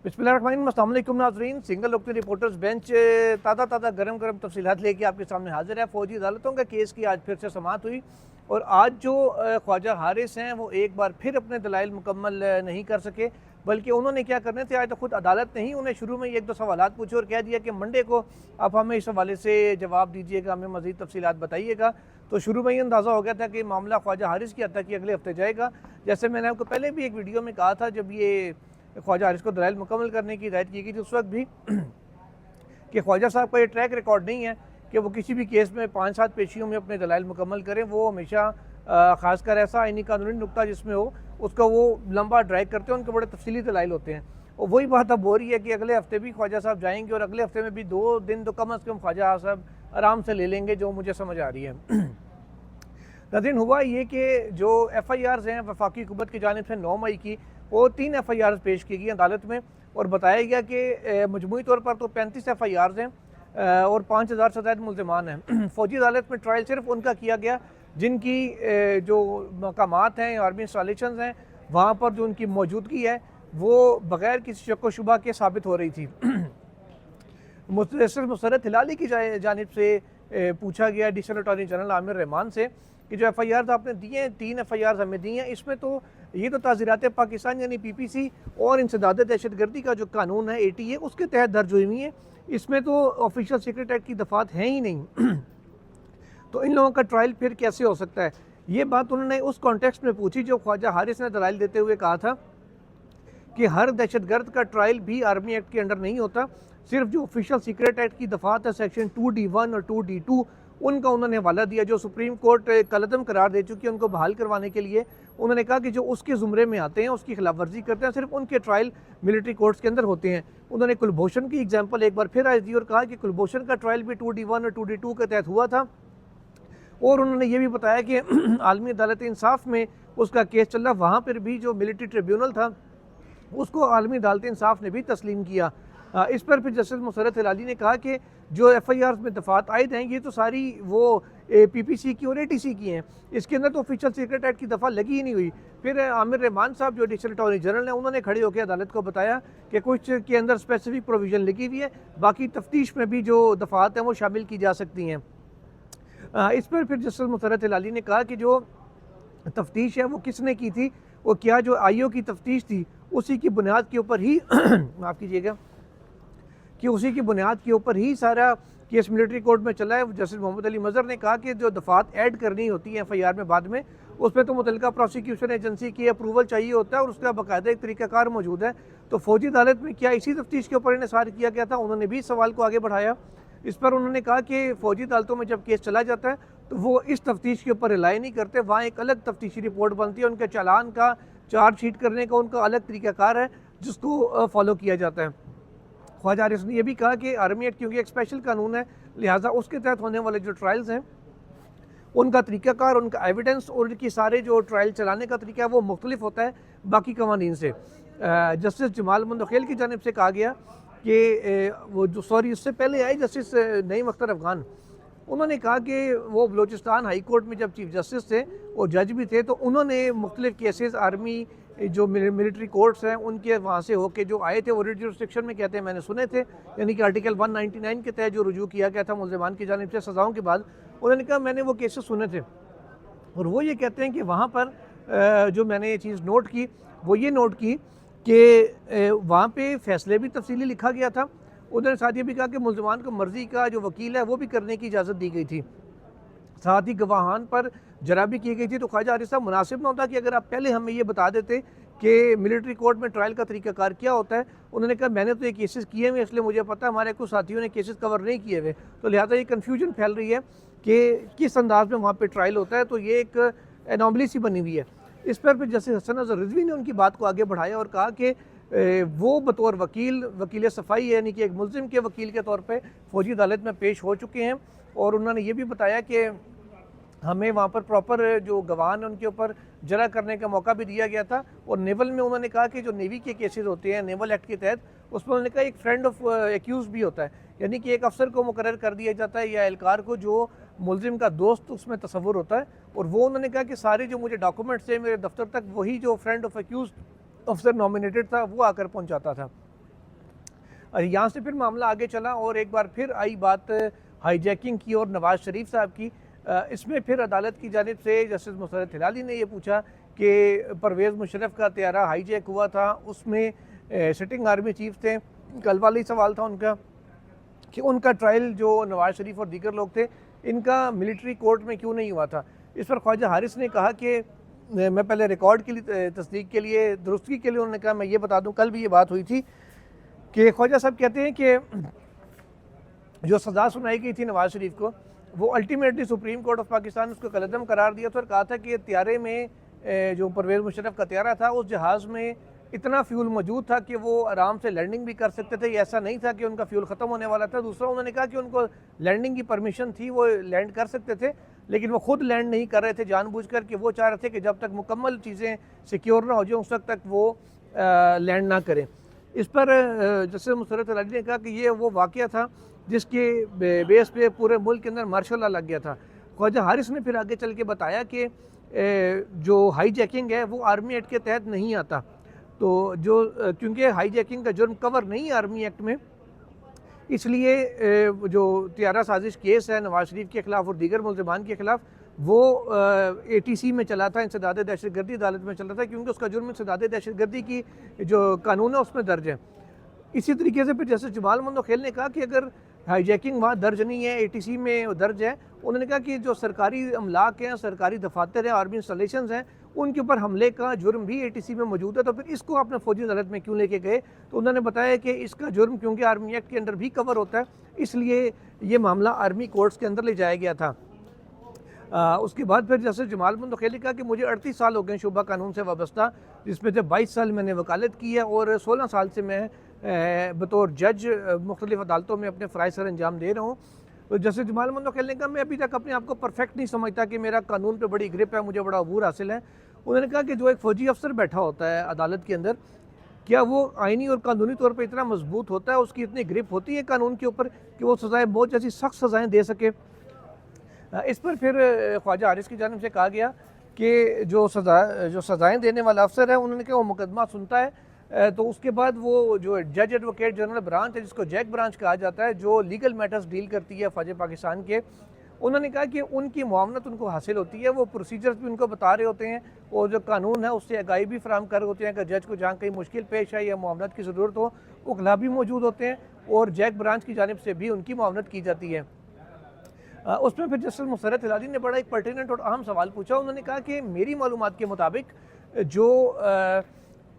बिस्मिल्लाहिर्रहमानिर्रहीम, अस्सलाम वालेकुम नाज़रीन। सिंगल वक्त रिपोर्टर्स बेंच ताज़ा गरम तफसीलात लेके आपके सामने हाजिर है। फ़ौजी अदालतों के केस की आज फिर से समाअत हुई और आज जो ख्वाजा हारिस हैं वो एक बार फिर अपने दलाइल मुकम्मल नहीं कर सके, बल्कि उन्होंने क्या करने थे, आज तो खुद अदालत ने ही उन्हें शुरू में एक दो सवालात पूछे और कह दिया कि मंडे को आप हमें इस हवाले से जवाब दीजिएगा, हमें मज़ीद तफसीलात बताइएगा। तो शुरू में ही अंदाज़ा हो गया था कि मामला ख्वाजा हारिस की हद तक कि अगले हफ्ते जाएगा। जैसे मैंने आपको पहले भी एक वीडियो में कहा था, जब ये ख्वाजा हारिस को दलाइल मुकम्मल करने की हिदायत की गई थी उस वक्त भी कि ख्वाजा साहब का ये ट्रैक रिकॉर्ड नहीं है कि वो किसी भी केस में 5-7 पेशियों में अपने दलाइल मुकम्मल करें। वो हमेशा ख़ासकर ऐसा आईनी कानूनी नुक्ता जिसमें हो उसका वो लंबा ड्रैग करते हैं, उनके बड़े तफसीली दलाइल होते हैं। और वही बात अब हो रही है कि अगले हफ्ते भी ख्वाजा साहब जाएंगे और अगले हफ्ते में भी 2 दिन तो कम अज़ कम ख्वाजा साहब आराम से ले लेंगे, जो मुझे समझ आ रही है। नाज़रीन, हुआ ये कि जो FIRs हैं वफाकी हुकूमत की जानिब से 9 मई की वो 3 FIRs पेश की गई अदालत में और बताया गया कि मजमूई तौर पर तो 35 FIRs हैं और 5000 से ज़ायद मुल्ज़िमान हैं। फ़ौजी अदालत में ट्रायल सिर्फ उनका किया गया जिनकी जो मकामात हैं, आर्मी इंस्टॉलेशन हैं, वहाँ पर जो उनकी मौजूदगी है वो बग़ैर किसी शक व शुबा के साबित हो रही थी। मुसर्रत हिलाली की जानिब से पूछा गया additional attorney general Aamir Rahman से कि जो FIRs आपने दिए हैं, 3 FIRs हमें दी हैं, इसमें तो ये तो ताज़ीरात पाकिस्तान यानी PPC और इंसदाद दहशतगर्दी का जो कानून है ATA उसके तहत दर्ज हुई हुई है, इसमें तो ऑफिशियल सीक्रेट एक्ट की दफ़ात हैं ही नहीं। तो इन लोगों का ट्रायल फिर कैसे हो सकता है? ये बात उन्होंने उस कॉन्टेक्स्ट में पूछी जो ख्वाजा हारिस ने दलाइल देते हुए कहा था कि हर दहशतगर्द का ट्रायल भी आर्मी एक्ट के अंडर नहीं होता, सिर्फ जो ऑफिशियल सीक्रेट एक्ट की दफ़ात है सेक्शन 2D1 और 2D2 उनका उन्होंने हवाला दिया, जो सुप्रीम कोर्ट कलअदम करार दे चुकी है उनको बहाल करवाने के लिए। उन्होंने कहा कि जो उसके ज़ुमरे में आते हैं, उसकी खिलाफ वर्जी करते हैं, सिर्फ उनके ट्रायल मिलिट्री कोर्ट्स के अंदर होते हैं। उन्होंने कुलभूषण की एग्जाम्पल एक बार फिर आज दी और कहा कि कुलभूषण का ट्रायल भी 2D1 और 2D2 के तहत हुआ था। और उन्होंने ये भी बताया कि आलमी अदालत इंसाफ में उसका केस चल रहा, वहाँ पर भी जो मिलिट्री ट्रिब्यूनल था उसको आलमी अदालत इंसाफ ने भी तस्लीम किया। इस पर फिर जस्टिस मुसर्रत हिलाली ने कहा कि जो FIRs में दफ़ात आयद हैं ये तो सारी वो PPC की और ATC की हैं, इसके अंदर तो ऑफिशियल सीक्रेट एक्ट की दफ़ा लगी ही नहीं हुई। फिर आमिर रहमान साहब जो एडिशनल अटॉर्नी जनरल हैं उन्होंने खड़े होकर अदालत को बताया कि कुछ के अंदर स्पेसिफिक प्रोविज़न लगी हुई है, बाकी तफ्तीश में भी जो दफ़ात हैं वो शामिल की जा सकती हैं। इस पर फिर जस्टिस मुसर्रत हिलाली ने कहा कि जो तफ्तीश है वो किसने की थी, वो क्या जो IO की तफ्तीश थी उसी की बुनियाद के ऊपर ही माफ़ कीजिएगा कि उसी की बुनियाद के ऊपर ही सारा केस मिलिट्री कोर्ट में चला है। जस्टिस मोहम्मद अली मज़हर ने कहा कि जो दफ़ात ऐड करनी होती है FIR में बाद में, उसमें तो मुतल्लिका प्रोसिक्यूशन एजेंसी की अप्रूवल चाहिए होता है और उसका बाकायदा एक तरीक़ाकार मौजूद है। तो फ़ौजी अदालत में क्या इसी तफ्तीश के ऊपर इन्हिसार किया गया था? उन्होंने भी सवाल को आगे बढ़ाया। इस पर उन्होंने कहा कि फ़ौजी अदालतों में जब केस चला जाता है तो वो इस तफ्तीश के ऊपर रिलाई नहीं करते, वहाँ एक अलग तफ्तीशी रिपोर्ट बनती है, उनके चालान का चार्जशीट करने का उनका अलग तरीक़ाकार है जिसको फॉलो किया जाता है। ख्वाजा हारिस ने यह भी कहा कि आर्मी एक्ट क्योंकि एक स्पेशल कानून है, लिहाजा उसके तहत होने वाले जो ट्रायल्स हैं उनका तरीक़ाकार, उनका एविडेंस और उनकी सारे जो ट्रायल चलाने का तरीका है वो मुख्तलिफ होता है बाकी कवानीन से। जस्टिस जमाल मुंदखेल की जानिब से कहा गया कि वो जो उससे पहले आए जस्टिस नईम अख्तर अफ़गान, उन्होंने कहा कि वो बलूचिस्तान हाई कोर्ट में जब चीफ जस्टिस थे और जज भी थे तो उन्होंने मुख्तलिफ केसेस आर्मी जो मिलिट्री कोर्ट्स हैं उनके वहाँ से होके जो आए थे, वो रिट जुरिस्डिक्शन में कहते हैं मैंने सुने थे, यानी कि आर्टिकल 199 के तहत जो रुजू किया गया था मुल्ज़िमान की जानिब से सज़ाओं के बाद। उन्होंने कहा मैंने वो केसेस सुने थे और वो ये कहते हैं कि वहाँ पर जो मैंने ये चीज़ नोट की वो ये नोट की कि वहाँ पर फ़ैसले भी तफसीली लिखा गया था। उन्होंने साथ ये भी कहा कि मुल्ज़िमान को मर्ज़ी का जो वकील है वो भी करने की इजाज़त दी गई थी, साथ ही गवाहान पर जरा भी की गई थी। तो ख्वाजा हारिस साहब मुनासिब ना होता कि अगर आप पहले हमें ये बता देते कि मिलिट्री कोर्ट में ट्रायल का तरीक़ाकार क्या होता है। उन्होंने कहा मैंने तो ये केसेस किए हुए इसलिए मुझे पता है, हमारे कुछ साथियों ने केसेस कवर नहीं किए हुए, तो लिहाजा ये कन्फ्यूजन फैल रही है कि किस अंदाज में वहाँ पर ट्रायल होता है, तो ये एक एनॉमली सी बनी हुई है। इस पर फिर जस्टिस हसन अज़हर रिजवी ने उनकी बात को आगे बढ़ाया और कहा कि वो बतौर वकील सफ़ाई यानी कि एक मुल्ज़िम के वकील के तौर पे फ़ौजी अदालत में पेश हो चुके हैं और उन्होंने ये भी बताया कि हमें वहाँ पर प्रॉपर जो गवाह हैं उनके ऊपर जरा करने का मौका भी दिया गया था। और नेवल में उन्होंने कहा कि जो नेवी के केसेस होते हैं नेवल एक्ट के तहत, उसमें उन्होंने कहा एक फ्रेंड ऑफ एक्यूज भी होता है, यानी कि एक अफसर को मुकर्रर कर दिया जाता है या एहलकार को जो मुलजिम का दोस्त उसमें तस्वुर होता है। और वो उन्होंने कहा कि सारे जो मुझे डॉक्यूमेंट्स थे मेरे दफ्तर तक वही जो फ्रेंड ऑफ एक्यूज अफसर नॉमिनेटेड था वो आकर पहुँचाता था। और यहाँ से फिर मामला आगे चला और एक बार फिर आई बात हाईजैकिंग की और नवाज़ शरीफ साहब की। इसमें फिर अदालत की जानिब से जस्टिस मुसर्रत हिलाली ने यह पूछा कि परवेज़ मुशर्रफ का तैयारा हाईजैक हुआ था, उसमें सिटिंग आर्मी चीफ थे। कल वाला ही सवाल था उनका कि उनका ट्रायल जो नवाज़ शरीफ और दीगर लोग थे इनका मिलिट्री कोर्ट में क्यों नहीं हुआ था। इस पर ख्वाजा हारिस ने कहा कि मैं पहले रिकॉर्ड के लिए तस्दीक के लिए दुरुस्ती के लिए उन्होंने कहा मैं ये बता दूं, कल भी ये बात हुई थी कि ख्वाजा साहब कहते हैं कि जो सज़ा सुनाई गई थी नवाज़ शरीफ को वो ultimately supreme court of Pakistan उसको कलअदम करार दिया था और कहा था कि त्यारे में जो परवेज़ मुशर्रफ का त्यारा था उस जहाज़ में इतना फ्यूल मौजूद था कि वो आराम से लैंडिंग भी कर सकते थे। ऐसा नहीं था कि उनका फ्यूल ख़त्म होने वाला था। दूसरा उन्होंने कहा कि उनको लैंडिंग की परमिशन थी, वो लैंड कर सकते थे, लेकिन वो खुद लैंड नहीं कर रहे थे जानबूझकर कि वो चाह रहे थे कि जब तक मुकम्मल चीज़ें सिक्योर ना हो जाए उस वक्त तक वो लैंड ना करें। इस पर जैसे मुसर्रत अली ने कहा कि ये वो वाक़या था जिसके बेस पे पूरे मुल्क के अंदर मार्शल लॉ लग गया था। ख्वाजा हारिस ने फिर आगे चल के बताया कि जो हाईजैकिंग है वो आर्मी एक्ट के तहत नहीं आता, तो जो क्योंकि हाईजैकिंग का जुर्म कवर नहीं है आर्मी एक्ट में, इसलिए जो त्यारा साजिश केस है नवाज शरीफ के ख़िलाफ़ और दीगर मुल्ज़िमान के ख़िलाफ़ वो ATC में चला था, इंसदाद दहशतगर्दी अदालत में चला था, क्योंकि उसका जुर्म इंसदाद दहशतगर्दी की जो कानून है उसमें दर्ज है। इसी तरीके से फिर जैसे जमाल मंदोखेल ने कहा कि अगर हाईजैकिंग वहाँ दर्ज नहीं है, ATC में दर्ज है, उन्होंने कहा कि जो सरकारी अमलाक हैं, सरकारी दफातर हैं, आर्मी इंस्टॉलेशन हैं, उनके ऊपर हमले का जुर्म भी ATC में मौजूद है, तो फिर इसको आपने फौजी अदालत में क्यों लेके गए। तो उन्होंने बताया कि इसका जुर्म क्योंकि आर्मी एक्ट के अंदर भी कवर होता है, इसलिए ये मामला आर्मी कोर्ट्स के अंदर ले जाया गया था। उसके बाद फिर जैसे जमाल मंदोखेल ने कहा कि मुझे 38 साल हो गए शुबा कानून से वाबस्ता, जिसमें से 22 साल मैंने वकालत की है और 16 साल से मैं बतौर जज मुख्तलिफ अदालतों में अपने फ़राइज़ सर अंजाम दे रहा हूँ। तो जैसे जमाल मंदोखेल ने कहा मैं अभी तक अपने आप को परफेक्ट नहीं समझता कि मेरा कानून पे बड़ी ग्रिप है, मुझे बड़ा अबूर हासिल है। उन्होंने कहा कि जो एक फ़ौजी अफसर बैठा होता है अदालत के अंदर, क्या वो आइनी और कानूनी तौर पर इतना मजबूत होता है, उसकी इतनी ग्रिप होती है कानून के ऊपर कि वो सज़ाएँ बहुत जैसी सख्त सज़ाएँ दे सके। इस पर फिर ख्वाजा हारिस की जानिब से कहा गया कि जो सज़ाएँ देने वाला अफसर है उन्होंने कहा वो मुकदमा सुनता है, तो उसके बाद वो जो जज एडवोकेट जनरल ब्रांच है जिसको जैक ब्रांच कहा जाता है, जो लीगल मैटर्स डील करती है फ़ौज पाकिस्तान के, उन्होंने कहा कि उनकी मुआवनत उनको हासिल होती है, वो प्रोसीजर्स भी उनको बता रहे होते हैं और जो कानून है उससे आगाही भी फराहम कर रहे होते हैं कि जज को जहाँ कहीं मुश्किल पेश है या मुआवनत की ज़रूरत हो, उकला भी मौजूद होते हैं और जैक ब्रांच की जानिब से भी उनकी मुआवनत की जाती है। उसमें फिर जस्टिस मुसर्रत हिलाली ने बड़ा एक पर्टिनेंट और अहम सवाल पूछा। उन्होंने कहा कि मेरी मालूमात के मुताबिक जो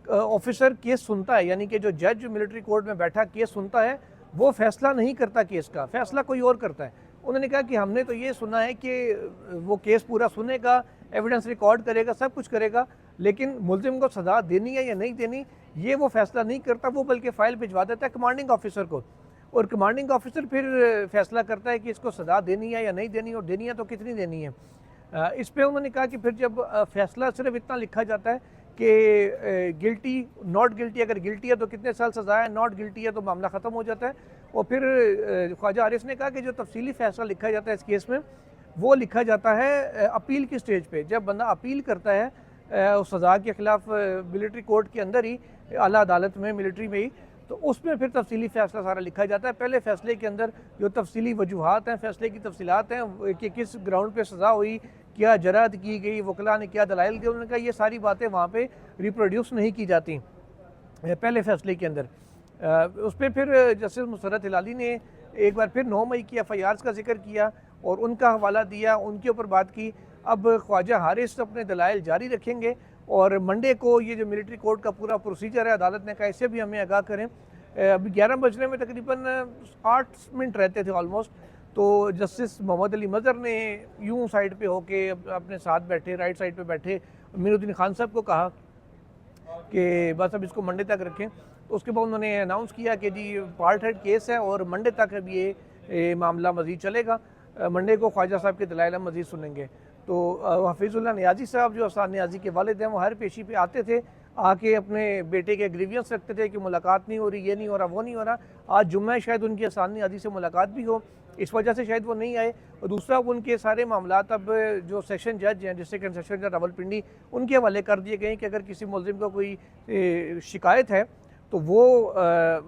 ऑफिसर केस सुनता है, यानी कि जो जज मिलिट्री कोर्ट में बैठा केस सुनता है, वो फैसला नहीं करता, केस का फैसला कोई और करता है। उन्होंने कहा कि हमने तो ये सुना है कि वो केस पूरा सुनेगा, एविडेंस रिकॉर्ड करेगा, सब कुछ करेगा, लेकिन मुल्जिम को सज़ा देनी है या नहीं देनी ये वो फैसला नहीं करता, वो बल्कि फ़ाइल भिजवा देता है कमांडिंग ऑफिसर को, और कमांडिंग ऑफिसर फिर फैसला करता है कि इसको सज़ा देनी है या नहीं देनी, और देनी है तो कितनी देनी है। इस पर उन्होंने कहा कि फिर जब फैसला सिर्फ इतना लिखा जाता है कि गिल्टी नॉट गिल्टी, अगर गिल्टी है तो कितने साल सज़ा है, नॉट गिल्टी है तो मामला ख़त्म हो जाता है। और फिर ख्वाजा हारिस ने कहा कि जो तफसीली फ़ैसला लिखा जाता है इस केस में वो लिखा जाता है अपील की स्टेज पे, जब बंदा अपील करता है उस सज़ा के ख़िलाफ़ मिलिट्री कोर्ट के अंदर ही, आला अदालत में, मिलिट्री में ही, तो उसमें फिर तफसीली फ़ैसला सारा लिखा जाता है। पहले फ़ैसले के अंदर जो तफसीली वजूहात हैं, फ़ैसले की तफसीलात हैं कि किस ग्राउंड पे सज़ा हुई, क्या जराद की गई, वकला ने क्या दलाइल दिए, उन्होंने कहा ये सारी बातें वहाँ पे रिप्रोड्यूस नहीं की जाती पहले फ़ैसले के अंदर। उस पर फिर जस्टिस मुसर्रत हिलाली ने एक बार फिर 9 मई की FIRs का जिक्र किया और उनका हवाला दिया, उनके ऊपर बात की। अब ख्वाजा हारिस अपने दलाइल जारी रखेंगे और मंडे को ये जो मिलिट्री कोर्ट का पूरा प्रोसीजर है, अदालत ने कहा इससे भी हमें आगाह करें। अभी 11 बजने में तकरीबन 8 मिनट रहते थे ऑलमोस्ट, तो जस्टिस मोहम्मद अली मज़हर ने यूं साइड पे होके अपने साथ बैठे, राइट साइड पे बैठे मीरुद्दीन खान साहब को कहा कि बस अब इसको मंडे तक रखें। तो उसके बाद उन्होंने अनाउंस किया कि जी पार्ट हेड केस है और मंडे तक अब ये मामला मज़ीद चलेगा, मंडे को ख्वाजा साहब के दलाइल मज़ीद सुनेंगे। तो हफीज़ुल्लाह नियाज़ी साहब जो अफसान नियाज़ी के वालिद हैं, वो हर पेशी पे आते थे, आके अपने बेटे के ग्रीवियंस रखते थे कि मुलाकात नहीं हो रही, ये नहीं हो रहा, वो नहीं हो रहा। आज जुम्मा है, शायद उनकी अफसान नियाज़ी से मुलाकात भी हो, इस वजह से शायद वो नहीं आए। और दूसरा उनके सारे मामलात अब जो सेशन जज हैं, डिस्ट्रिक्ट एंड सेशन जज रावलपिंडी, उनके हवाले कर दिए गए कि अगर किसी मुल्ज़िम को कोई शिकायत है तो वो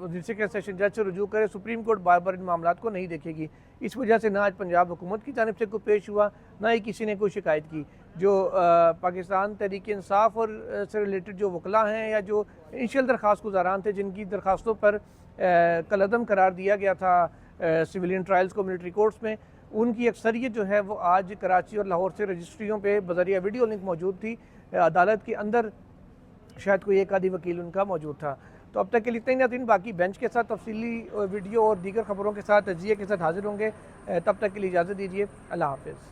जिससे कि सेशन जज से रुजू करे। सुप्रीम कोर्ट बार बार इन मामलों को नहीं देखेगी। इस वजह से ना आज पंजाब हुकूमत की जानिब से कोई पेश हुआ, ना ही किसी ने कोई शिकायत की। जो पाकिस्तान तहरीक इंसाफ और से रिलेटेड जो वकला हैं या जो इनिशियल दरख्वास्त गुजारान थे जिनकी दरख्वास्तों पर कलअदम करार दिया गया था सिविलियन ट्रायल्स को मिलिट्री कोर्ट्स में, उनकी अक्सरियत जो है वो आज कराची और लाहौर से रजिस्ट्रियों पे बज़रिया वीडियो लिंक मौजूद थी। अदालत के अंदर शायद कोई एक आधी वकील उनका मौजूद था। तो अब तक के लिए इतना ही नाज़रीन, बाकी बेंच के साथ तफसीली वीडियो और दीगर खबरों के साथ तजिए के साथ हाजिर होंगे। तब तक के लिए इजाज़त दीजिए। अल्लाह हाफ़िज़।